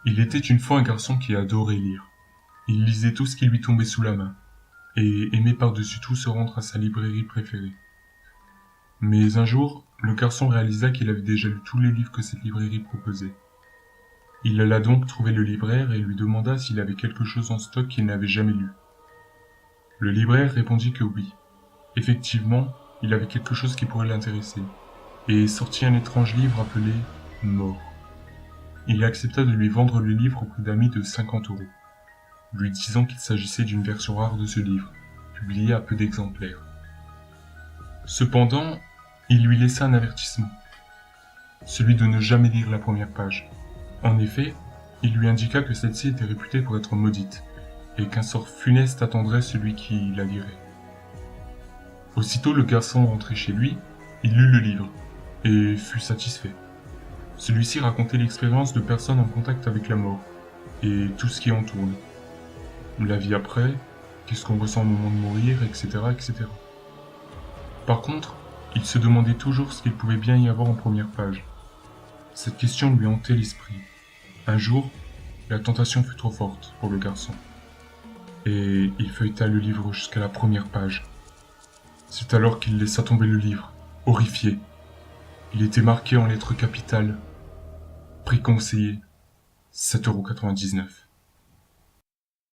Il était une fois un garçon qui adorait lire. Il lisait tout ce qui lui tombait sous la main, et aimait par-dessus tout se rendre à sa librairie préférée. Mais un jour, le garçon réalisa qu'il avait déjà lu tous les livres que cette librairie proposait. Il alla donc trouver le libraire et lui demanda s'il avait quelque chose en stock qu'il n'avait jamais lu. Le libraire répondit que oui. Effectivement, il avait quelque chose qui pourrait l'intéresser, et sortit un étrange livre appelé Mort. Il accepta de lui vendre le livre au prix d'un de 50 €, lui disant qu'il s'agissait d'une version rare de ce livre, publiée à peu d'exemplaires. Cependant, il lui laissa un avertissement, celui de ne jamais lire la première page. En effet, il lui indiqua que celle-ci était réputée pour être maudite, et qu'un sort funeste attendrait celui qui la lirait. Aussitôt le garçon rentré chez lui, il lut le livre, et fut satisfait. Celui-ci racontait l'expérience de personnes en contact avec la mort, et tout ce qui en tourne. La vie après, qu'est-ce qu'on ressent au moment de mourir, etc., etc. Par contre, il se demandait toujours ce qu'il pouvait bien y avoir en première page. Cette question lui hantait l'esprit. Un jour, la tentation fut trop forte pour le garçon, et il feuilleta le livre jusqu'à la première page. C'est alors qu'il laissa tomber le livre, horrifié. Il était marqué en lettres capitales. Prix conseillé, 7,99 €.